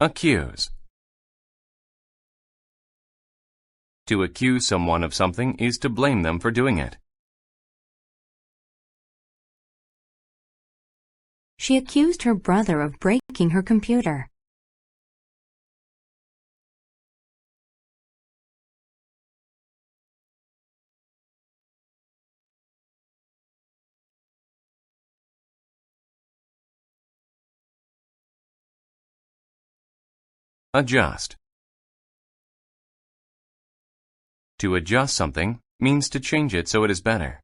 Accuse. To accuse someone of something is to blame them for doing it. She accused her brother of breaking her computer. Adjust. To adjust something means to change it so it is better.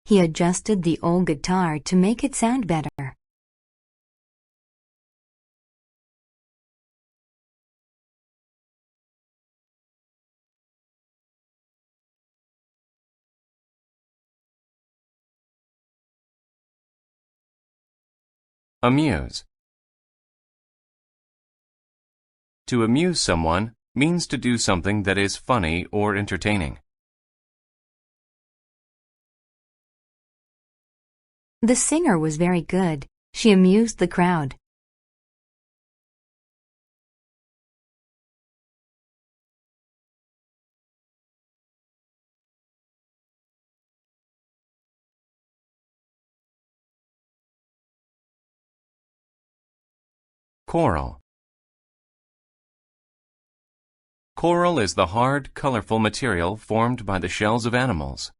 He adjusted the old guitar to make it sound better. Amuse. To amuse someone means to do something that is funny or entertaining. The singer was very good. She amused the crowd. Coral. Coral is the hard, colorful material formed by the shells of animals.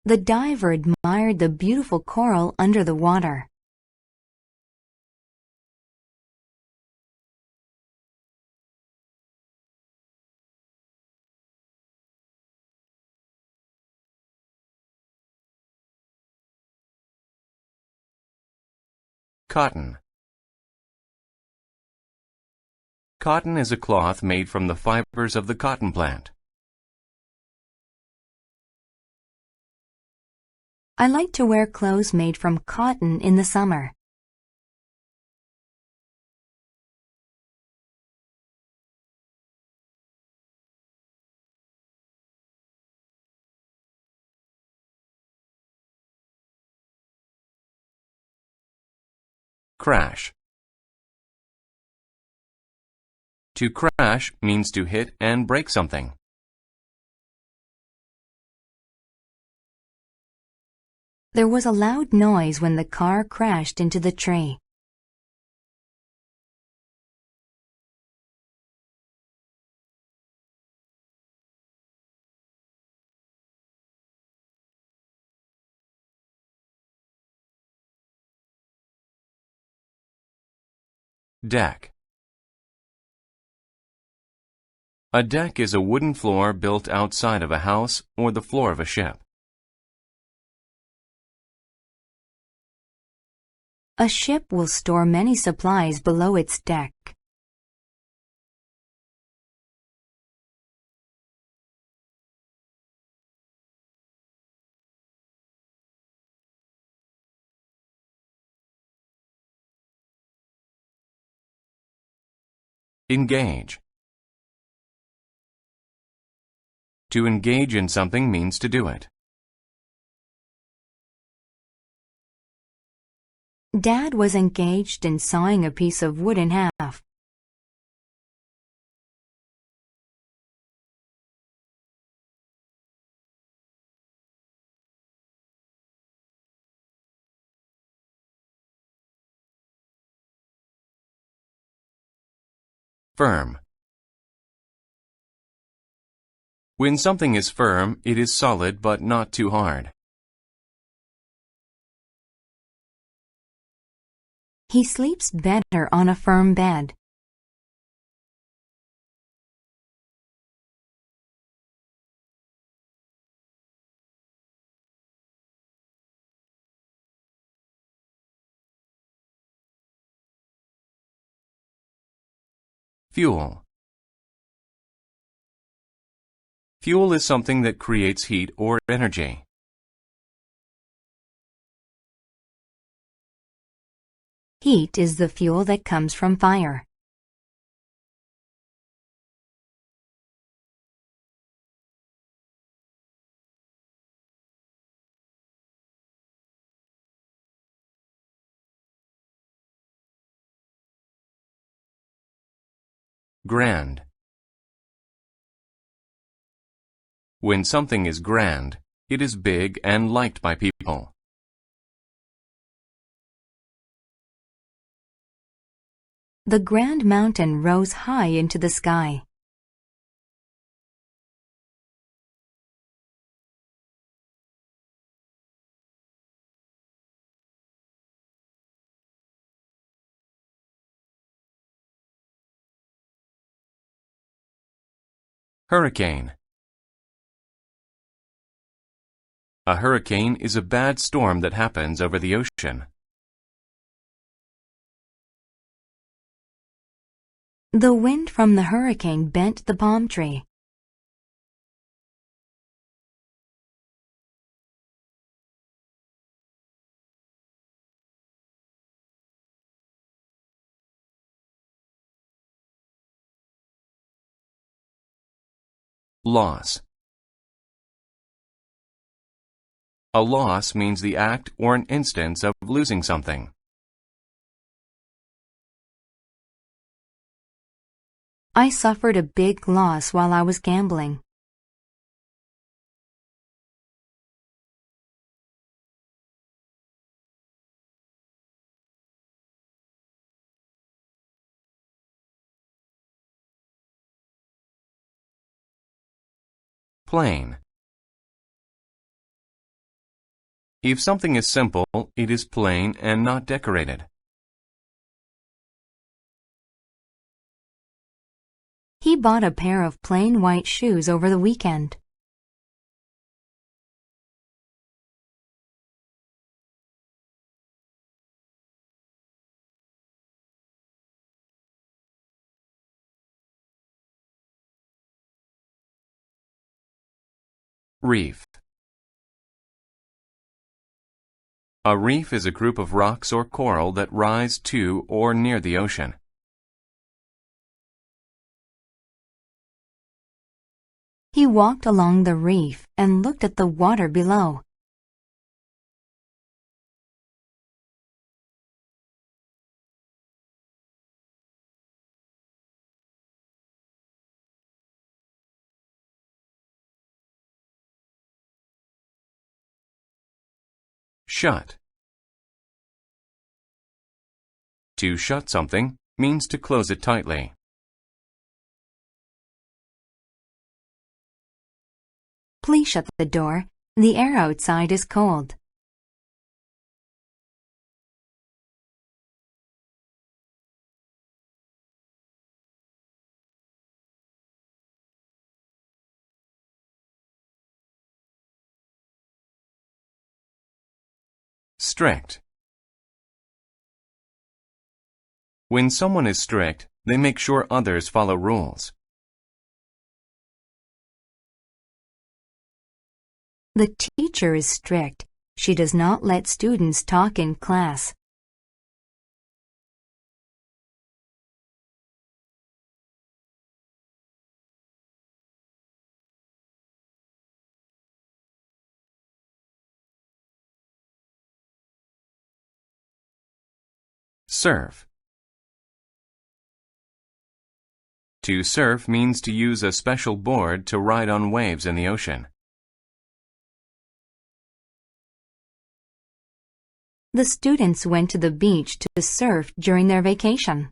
The diver admired the beautiful coral under the water. Cotton. Cotton is a cloth made from the fibers of the cotton plant. I like to wear clothes made from cotton in the summer. Crash. To crash means to hit and break something. There was a loud noise when the car crashed into the tree. Deck. A deck is a wooden floor built outside of a house or the floor of a ship. A ship will store many supplies below its deck. Engage. To engage in something means to do it. Dad was engaged in sawing a piece of wood in half. Firm. When something is firm, it is solid but not too hard. He sleeps better on a firm bed. Fuel. Fuel is something that creates heat or energy. Heat is the fuel that comes from fire. Grand. When something is grand, it is big and liked by people. The grand mountain rose high into the sky. Hurricane. A hurricane is a bad storm that happens over the ocean. The wind from the hurricane bent the palm tree. Loss. A loss means the act or an instance of losing something. I suffered a big loss while I was gambling. Plain. If something is simple, it is plain and not decorated. He bought a pair of plain white shoes over the weekend. Reef. A reef is a group of rocks or coral that rise to or near the ocean. He walked along the reef and looked at the water below. Shut. To shut something means to close it tightly. Please shut the door. The air outside is cold. Strict. When someone is strict, they make sure others follow rules. The teacher is strict. She does not let students talk in class. Surf. To surf means to use a special board to ride on waves in the ocean. The students went to the beach to surf during their vacation.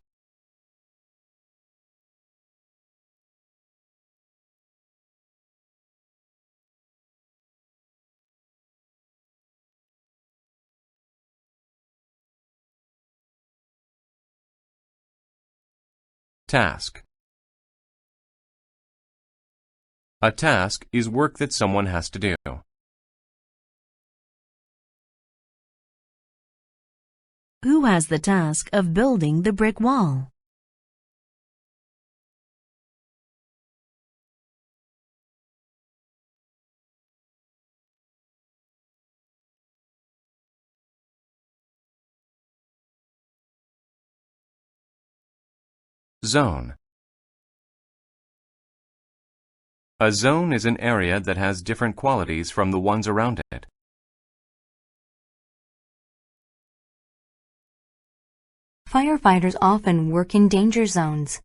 Task. A task is work that someone has to do. Who has the task of building the brick wall? Zone. A zone is an area that has different qualities from the ones around it. Firefighters often work in danger zones.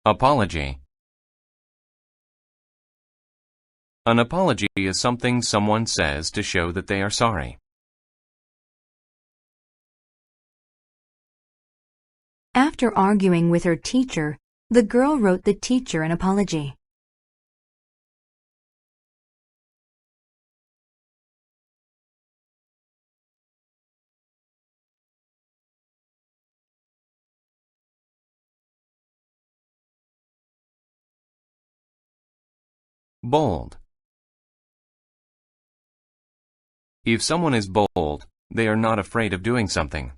Apology. An apology is something someone says to show that they are sorry. After arguing with her teacher, the girl wrote the teacher an apology. Bold. If someone is bold, they are not afraid of doing something.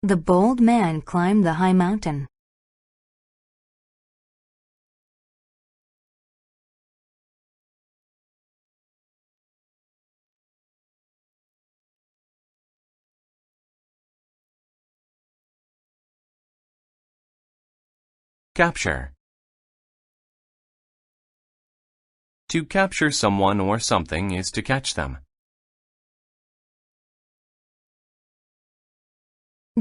The bold man climbed the high mountain. Capture. To capture someone or something is to catch them.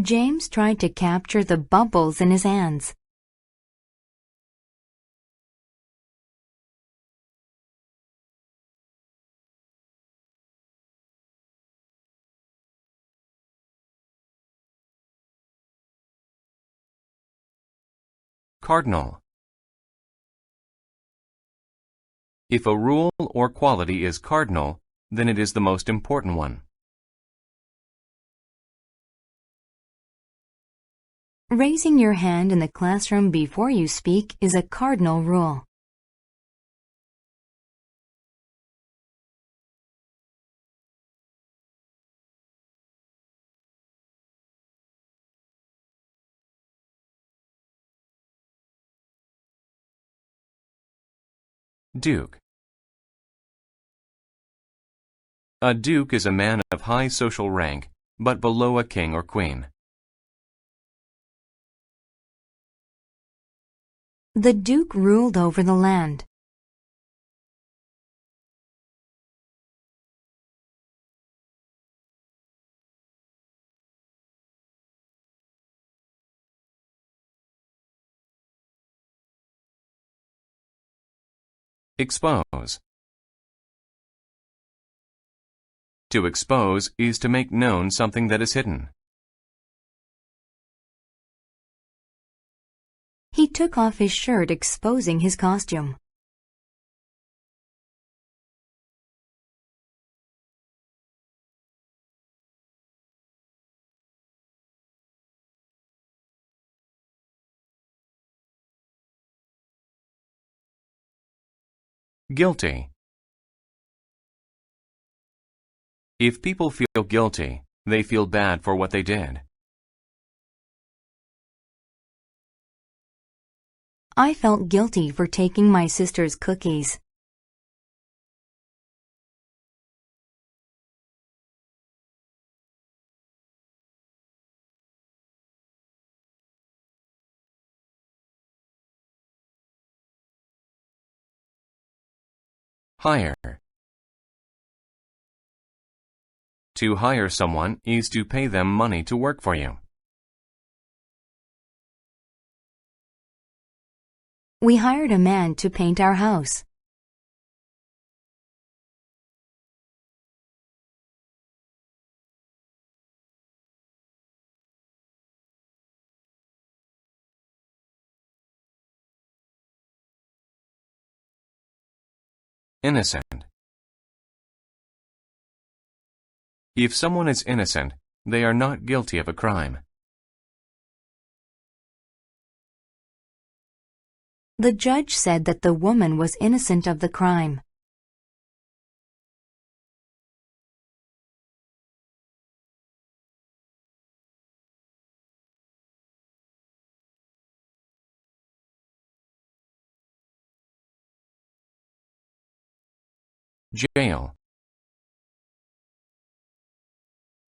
James tried to capture the bubbles in his hands. Cardinal. If a rule or quality is cardinal, then it is the most important one. Raising your hand in the classroom before you speak is a cardinal rule. Duke. A duke is a man of high social rank, but below a king or queen. The Duke ruled over the land. Expose. To expose is to make known something that is hidden. He took off his shirt, exposing his costume. Guilty. If people feel guilty, they feel bad for what they did. I felt guilty for taking my sister's cookies. Hire. To hire someone is to pay them money to work for you. We hired a man to paint our house. Innocent. If someone is innocent, they are not guilty of a crime. The judge said that the woman was innocent of the crime. Jail.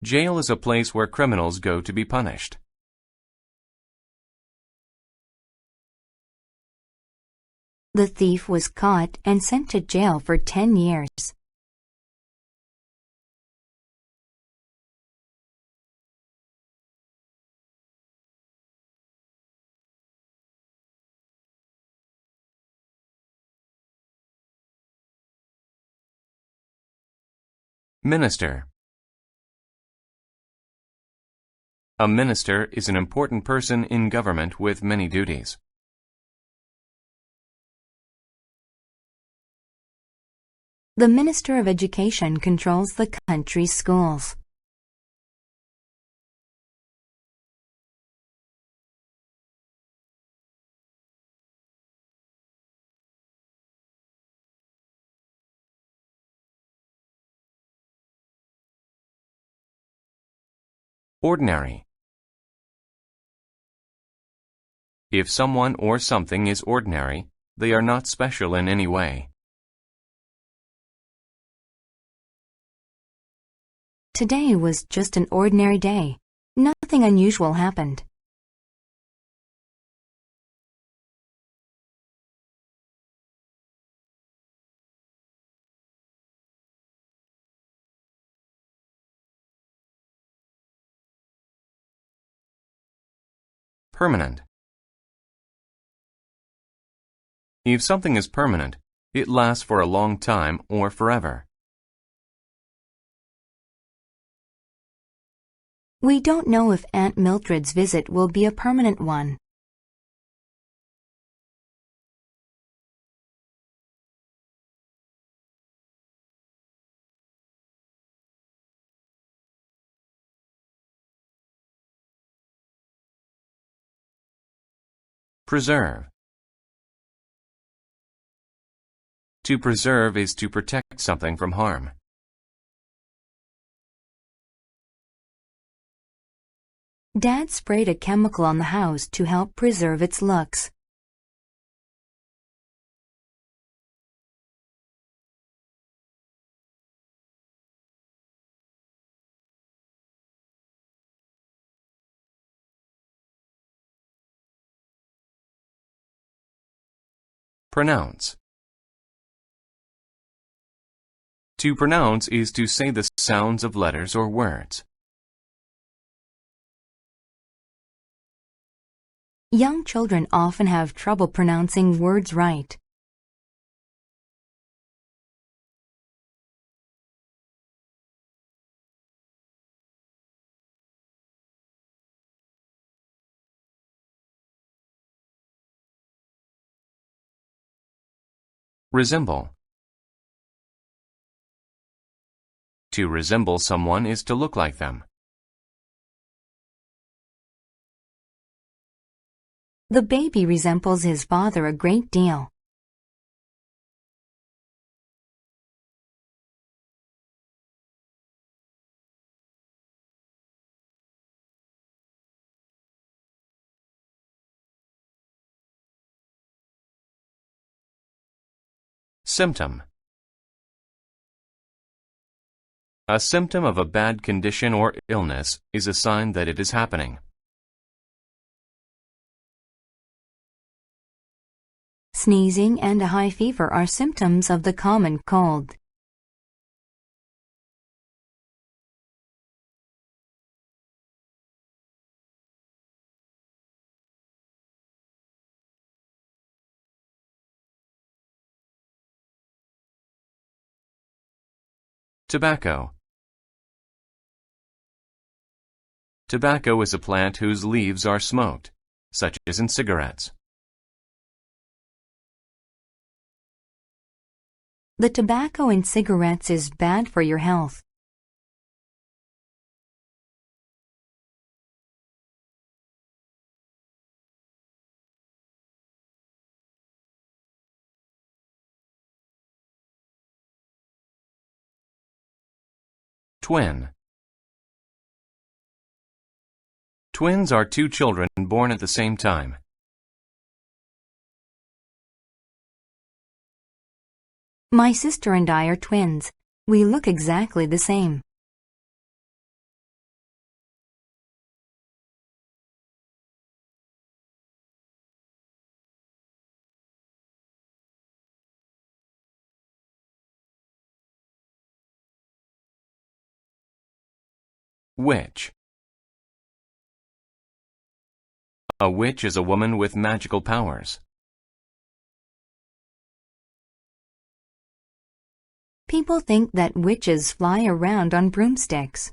Jail is a place where criminals go to be punished. The thief was caught and sent to jail for 10 years. Minister. A minister is an important person in government with many duties. The Minister of Education controls the country's schools. Ordinary. If someone or something is ordinary, they are not special in any way. Today was just an ordinary day. Nothing unusual happened. Permanent. If something is permanent, it lasts for a long time or forever. We don't know if Aunt Mildred's visit will be a permanent one. Preserve. To preserve is to protect something from harm. Dad sprayed a chemical on the house to help preserve its looks. Pronounce. To pronounce is to say the sounds of letters or words. Young children often have trouble pronouncing words right. Resemble. To resemble someone is to look like them. The baby resembles his father a great deal. Symptom. A symptom of a bad condition or illness is a sign that it is happening. Sneezing and a high fever are symptoms of the common cold. Tobacco. Tobacco is a plant whose leaves are smoked, such as in cigarettes. The tobacco in cigarettes is bad for your health. Twin. Twins are two children born at the same time. My sister and I are twins. We look exactly the same. Witch. A witch is a woman with magical powers. People think that witches fly around on broomsticks.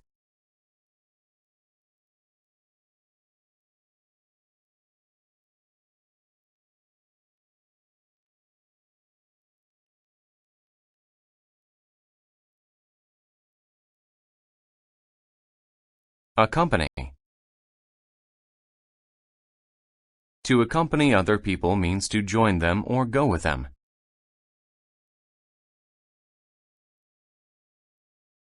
Accompany. To accompany other people means to join them or go with them.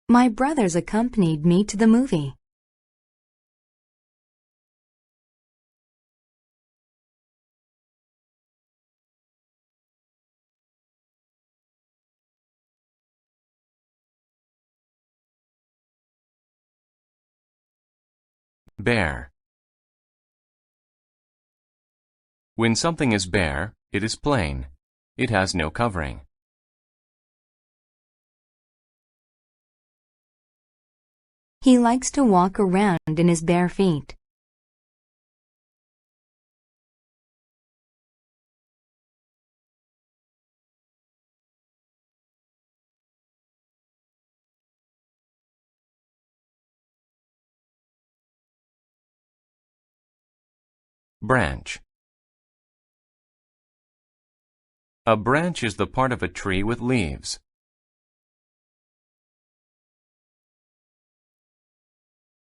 My brothers accompanied me to the movie. Bare. When something is bare, it is plain. It has no covering. He likes to walk around in his bare feet. Branch. A branch is the part of a tree with leaves.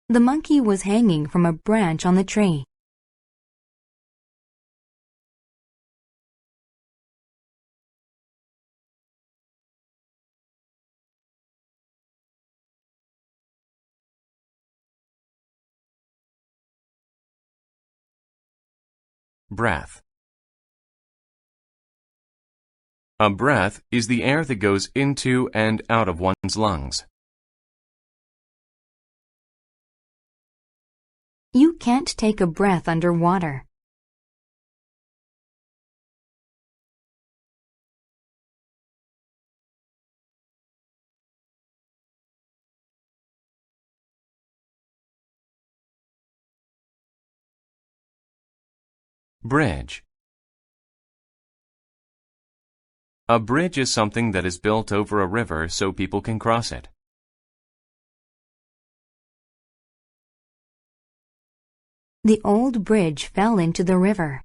The monkey was hanging from a branch on the tree. Breath. A breath is the air that goes into and out of one's lungs. You can't take a breath underwater. Bridge. A bridge is something that is built over a river so people can cross it. The old bridge fell into the river.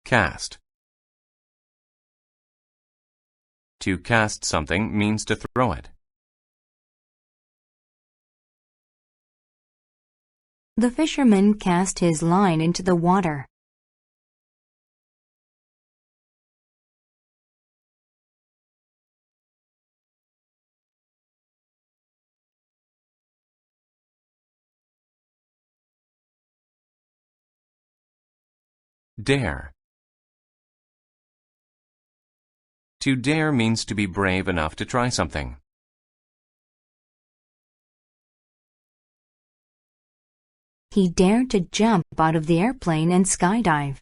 Cast. To cast something means to throw it. The fisherman cast his line into the water. Dare. To dare means to be brave enough to try something. He dared to jump out of the airplane and skydive.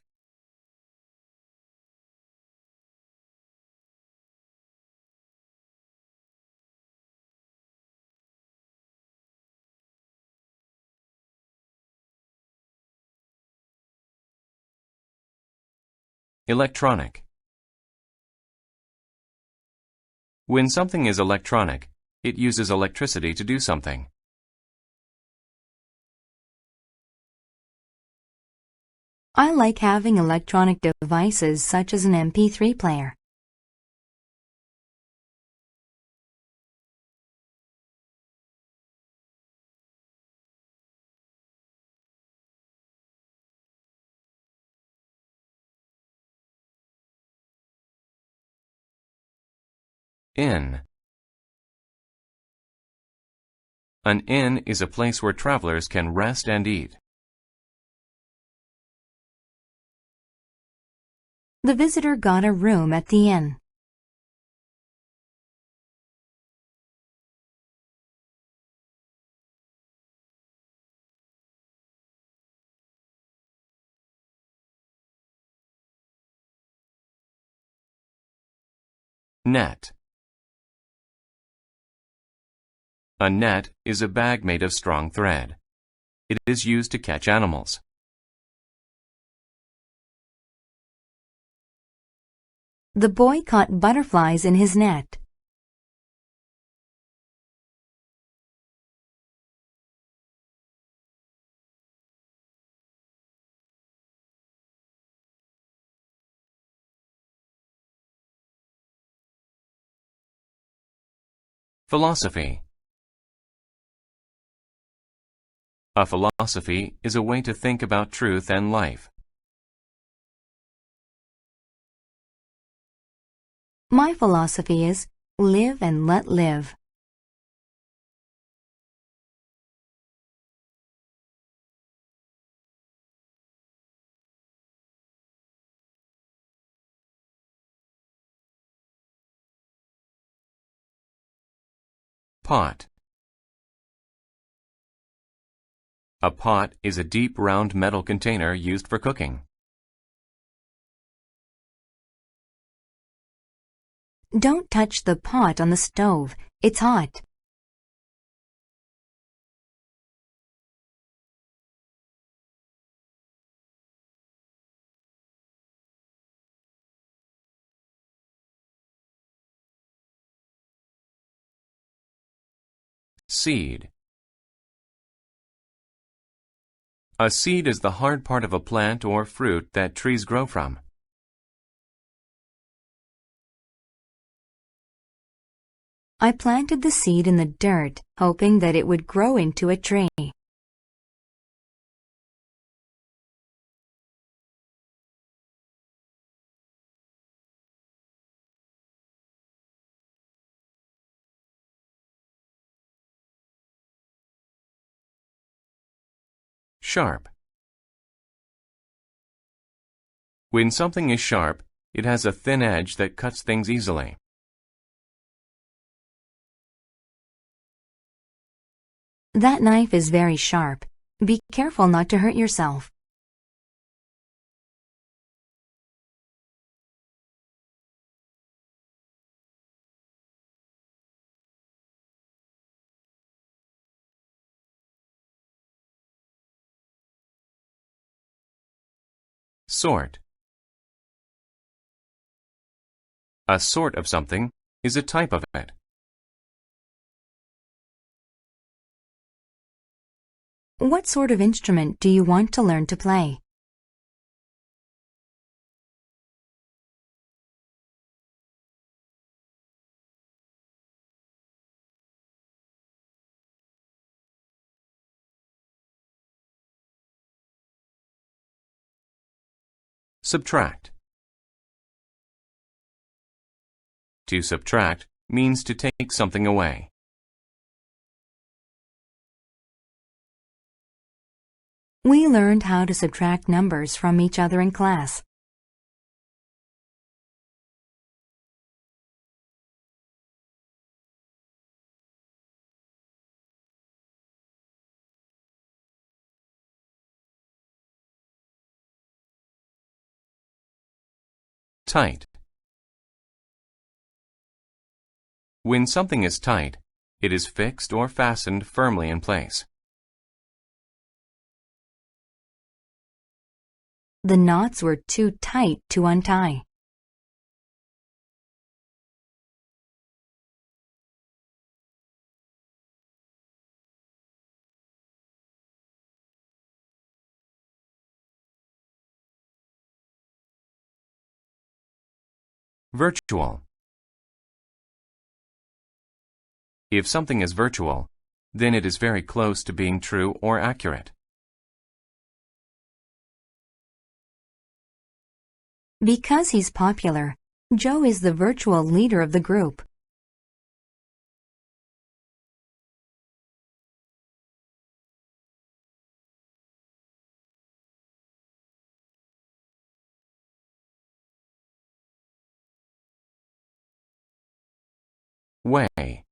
Electronic. When something is electronic, it uses electricity to do something. I like having electronic devices such as an MP3 player. Inn. An inn is a place where travelers can rest and eat. The visitor got a room at the inn. Net. A net is a bag made of strong thread. It is used to catch animals. The boy caught butterflies in his net. Philosophy. A philosophy is a way to think about truth and life. My philosophy is live and let live. Pot. A pot is a deep round metal container used for cooking. Don't touch the pot on the stove. It's hot. Seed. A seed is the hard part of a plant or fruit that trees grow from. I planted the seed in the dirt, hoping that it would grow into a tree. Sharp. When something is sharp, it has a thin edge that cuts things easily. That knife is very sharp. Be careful not to hurt yourself. Sort. A sort of something is a type of it. What sort of instrument do you want to learn to play? Subtract. To subtract means to take something away. We learned how to subtract numbers from each other in class. Tight. When something is tight, it is fixed or fastened firmly in place. The knots were too tight to untie. Virtual. If something is virtual, then it is very close to being true or accurate. Because he's popular, Joe is the virtual leader of the group. Weigh.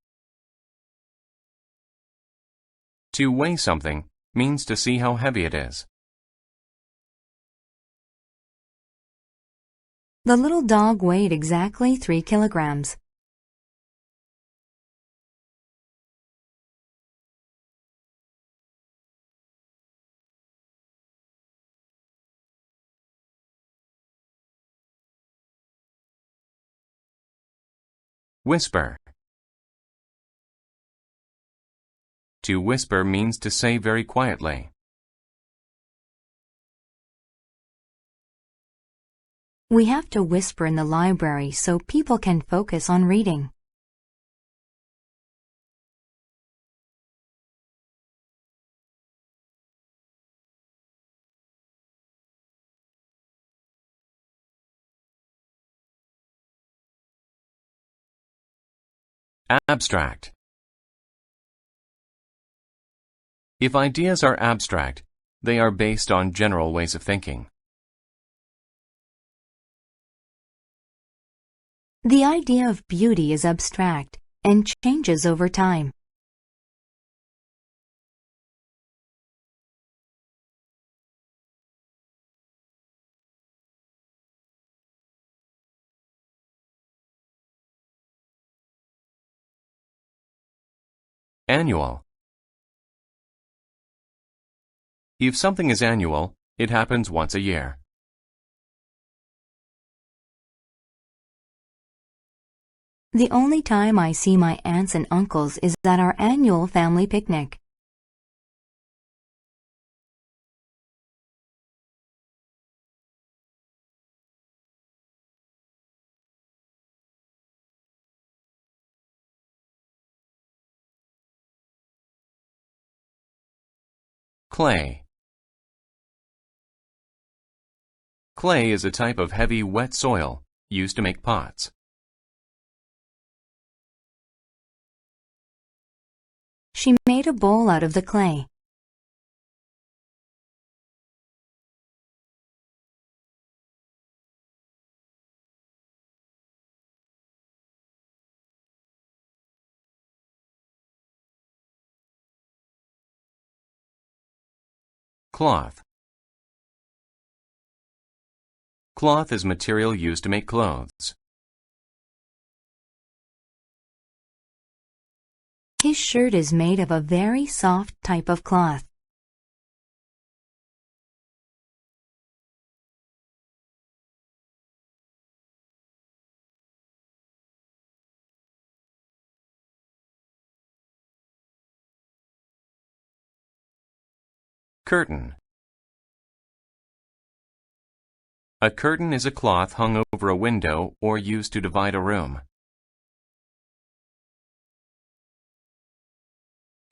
To weigh something means to see how heavy it is. The little dog weighed exactly 3 kilograms. Whisper. To whisper means to say very quietly. We have to whisper in the library so people can focus on reading. Abstract. If ideas are abstract, they are based on general ways of thinking. The idea of beauty is abstract and changes over time. Annual. If something is annual, it happens once a year. The only time I see my aunts and uncles is at our annual family picnic. Clay. Clay is a type of heavy, wet soil used to make pots. She made a bowl out of the clay. Cloth. Cloth is material used to make clothes. His shirt is made of a very soft type of cloth. Curtain. A curtain is a cloth hung over a window or used to divide a room.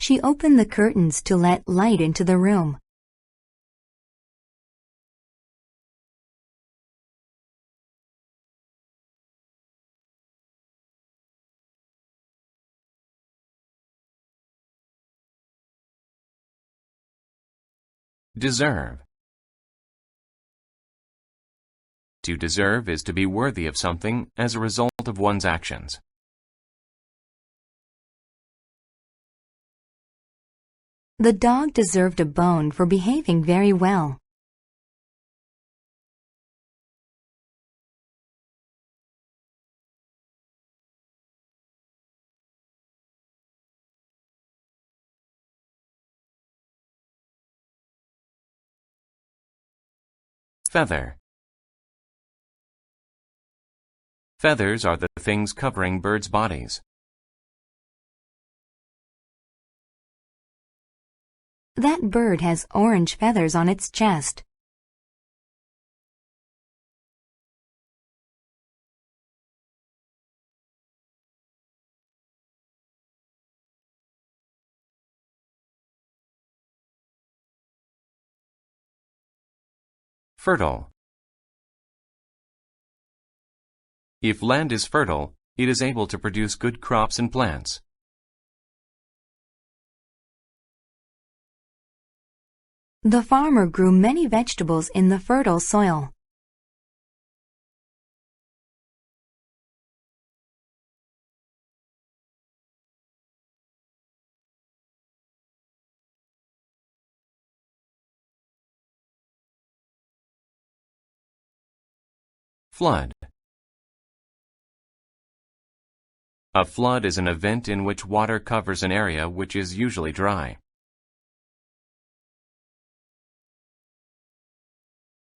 She opened the curtains to let light into the room. Deserve. To deserve is to be worthy of something as a result of one's actions. The dog deserved a bone for behaving very well. Feather. Feathers are the things covering birds' bodies. That bird has orange feathers on its chest. Fertile. If land is fertile, it is able to produce good crops and plants. The farmer grew many vegetables in the fertile soil. Flood. A flood is an event in which water covers an area which is usually dry.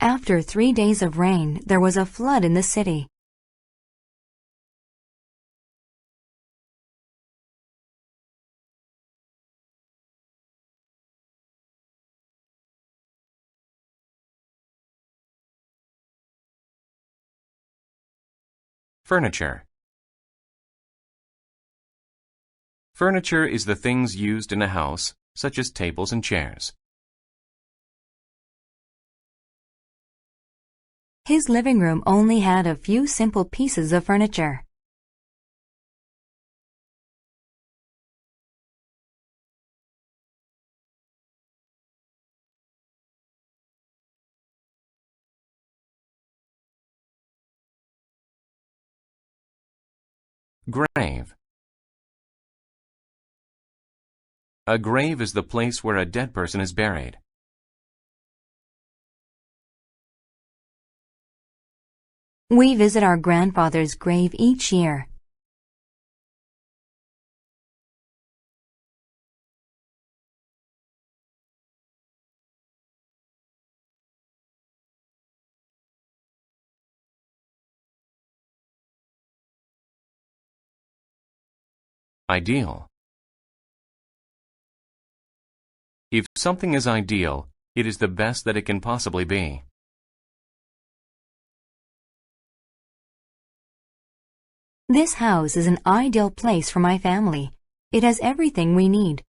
After 3 days of rain, there was a flood in the city. Furniture. Furniture is the things used in a house, such as tables and chairs. His living room only had a few simple pieces of furniture. Grave. A grave is the place where a dead person is buried. We visit our grandfather's grave each year. Ideal. If something is ideal, it is the best that it can possibly be. This house is an ideal place for my family. It has everything we need.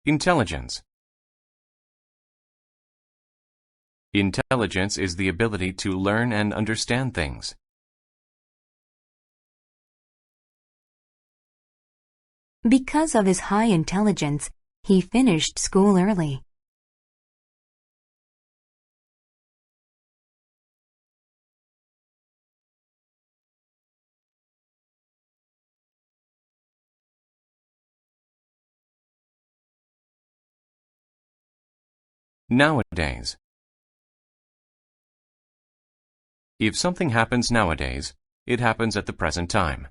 Intelligence. Intelligence is the ability to learn and understand things. Because of his high intelligence, he finished school early. Nowadays. If something happens nowadays, it happens at the present time.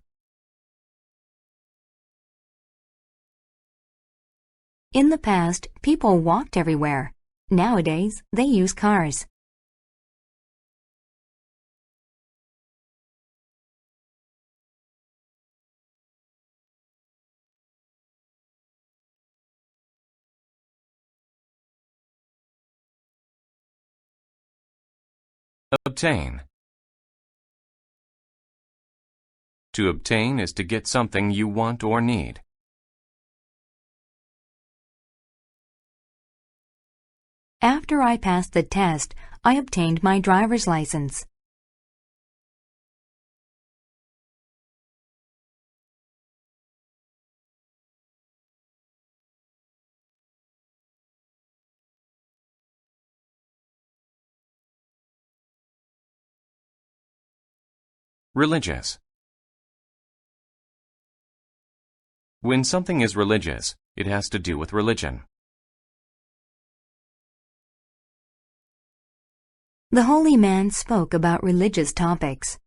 In the past, people walked everywhere. Nowadays, they use cars. Obtain. To obtain is to get something you want or need. After I passed the test, I obtained my driver's license. Religious. When something is religious, it has to do with religion. The holy man spoke about religious topics.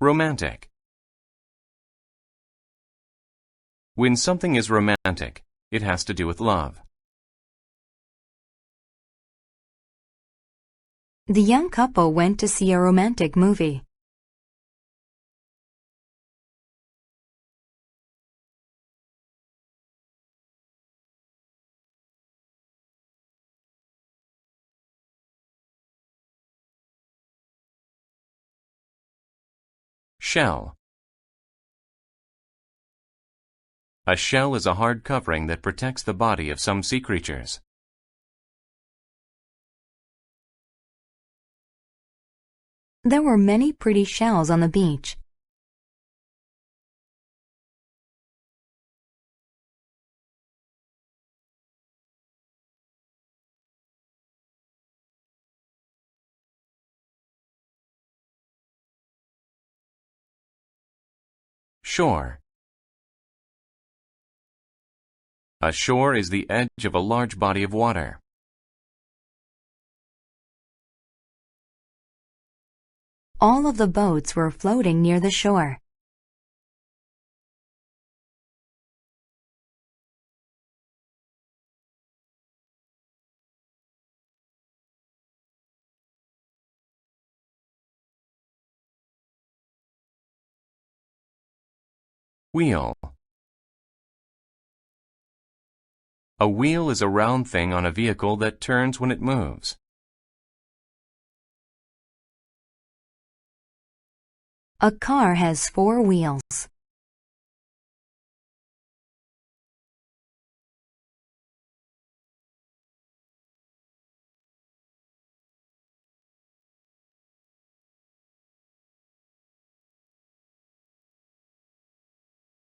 Romantic. When something is romantic, it has to do with love. The young couple went to see a romantic movie. Shell. A shell is a hard covering that protects the body of some sea creatures. There were many pretty shells on the beach. Shore. A shore is the edge of a large body of water. All of the boats were floating near the shore. Wheel. A wheel is a round thing on a vehicle that turns when it moves. A car has 4 wheels.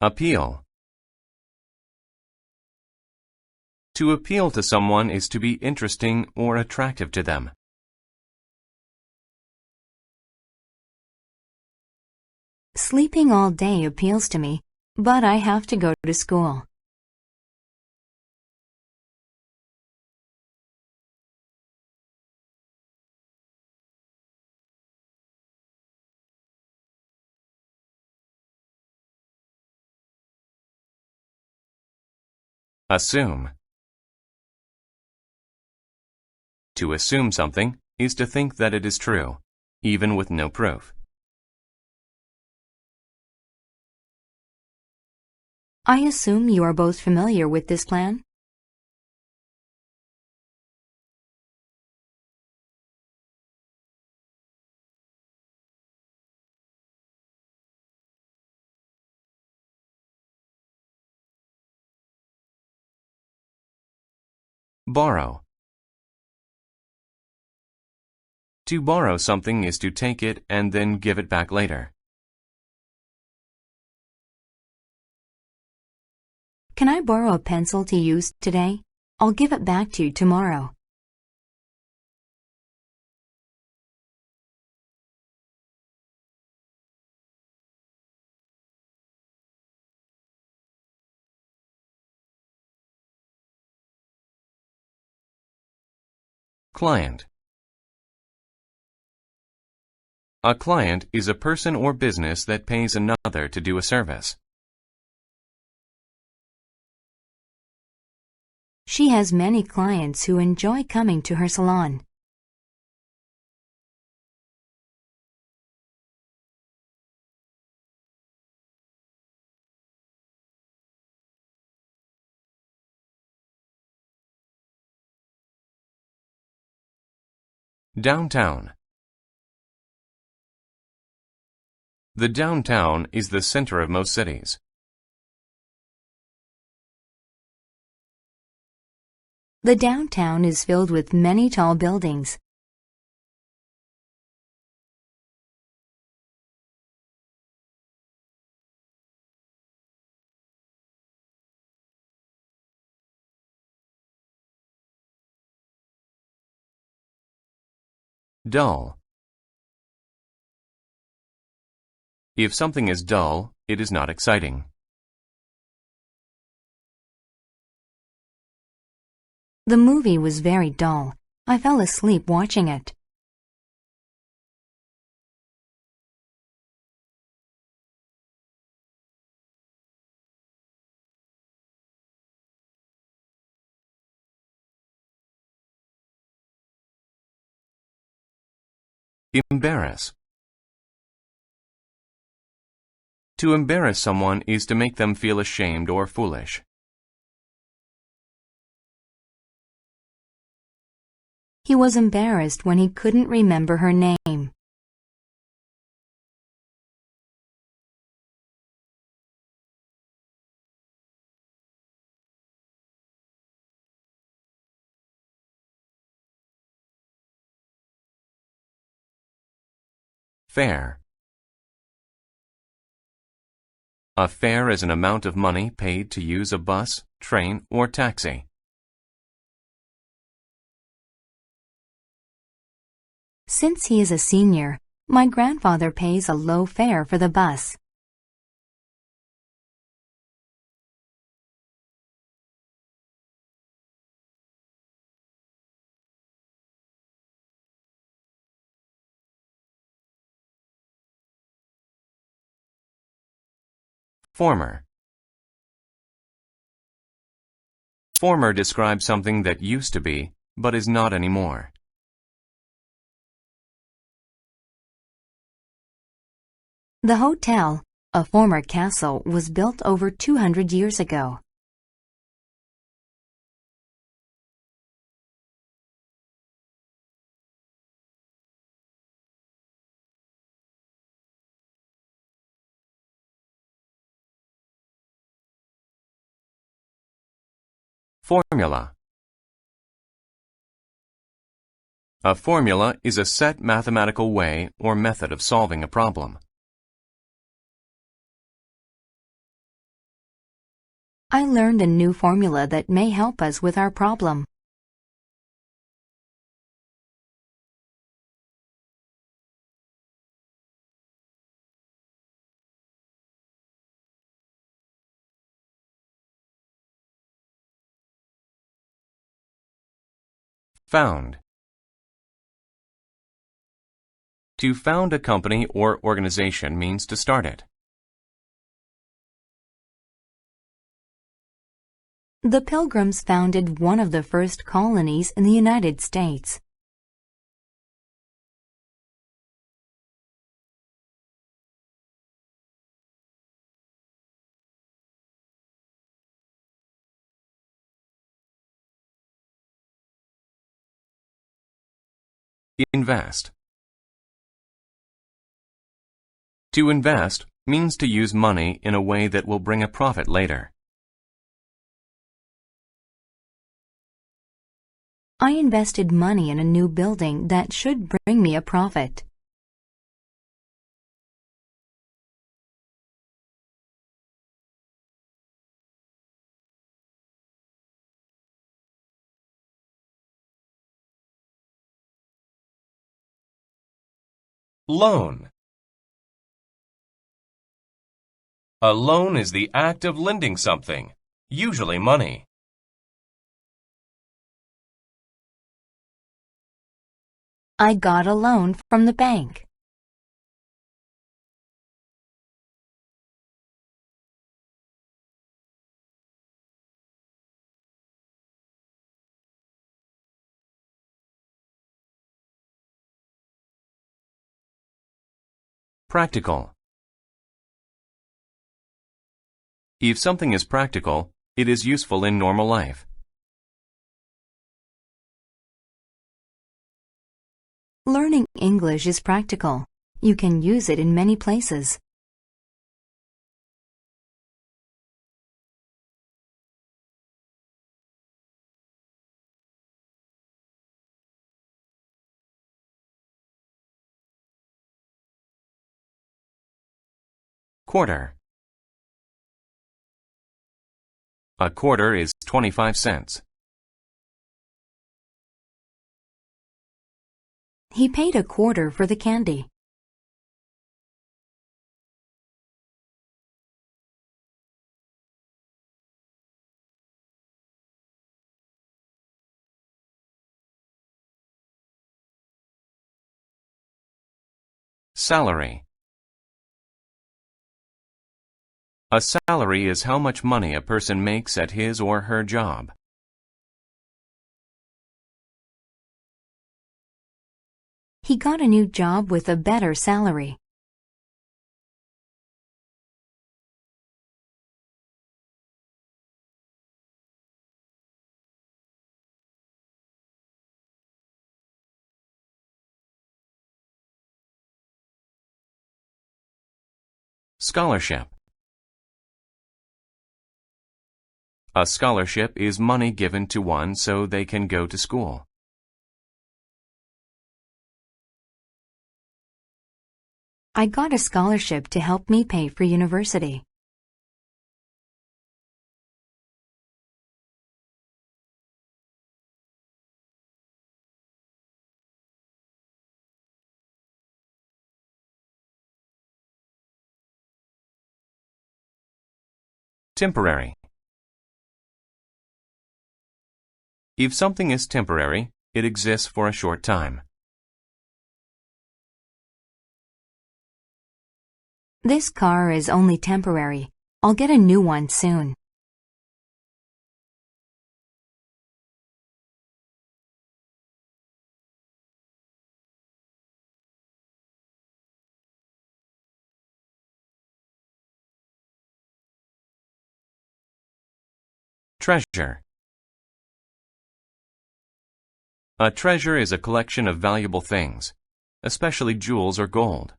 Appeal. To appeal to someone is to be interesting or attractive to them. Sleeping all day appeals to me, but I have to go to school. Assume. To assume something is to think that it is true, even with no proof. I assume you are both familiar with this plan? Borrow. To borrow something is to take it and then give it back later. Can I borrow a pencil to use today? I'll give it back to you tomorrow. Client. A client is a person or business that pays another to do a service. She has many clients who enjoy coming to her salon. Downtown. The downtown is the center of most cities. The downtown is filled with many tall buildings. Dull. If something is dull, it is not exciting. The movie was very dull. I fell asleep watching it. Embarrass. To embarrass someone is to make them feel ashamed or foolish. He was embarrassed when he couldn't remember her name. Fare. A fare is an amount of money paid to use a bus, train, or taxi. Since he is a senior, my grandfather pays a low fare for the bus. Former. Former describes something that used to be, but is not anymore. The hotel, a former castle, was built over 200 years ago. Formula. A formula is a set mathematical way or method of solving a problem. I learned a new formula that may help us with our problem. Found. To found a company or organization means to start it. The Pilgrims founded one of the first colonies in the United States. Invest. To invest means to use money in a way that will bring a profit later. I invested money in a new building that should bring me a profit. Loan. A loan is the act of lending something, usually money. I got a loan from the bank. Practical. If something is practical, it is useful in normal life. Learning English is practical. You can use it in many places. Quarter. A quarter is 25 cents. He paid a quarter for the candy. Salary. A salary is how much money a person makes at his or her job. He got a new job with a better salary. Scholarship. A scholarship is money given to one so they can go to school. I got a scholarship to help me pay for university. Temporary. If something is temporary, it exists for a short time. This car is only temporary. I'll get a new one soon. Treasure. A treasure is a collection of valuable things, especially jewels or gold.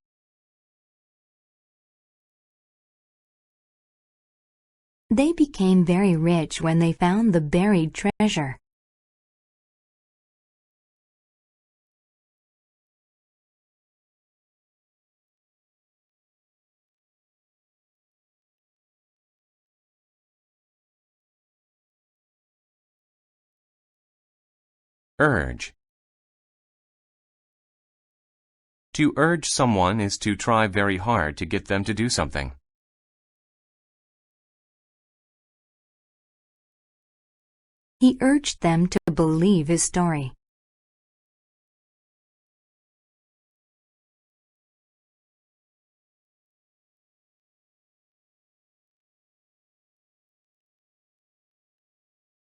They became very rich when they found the buried treasure. Urge. To urge someone is to try very hard to get them to do something. He urged them to believe his story.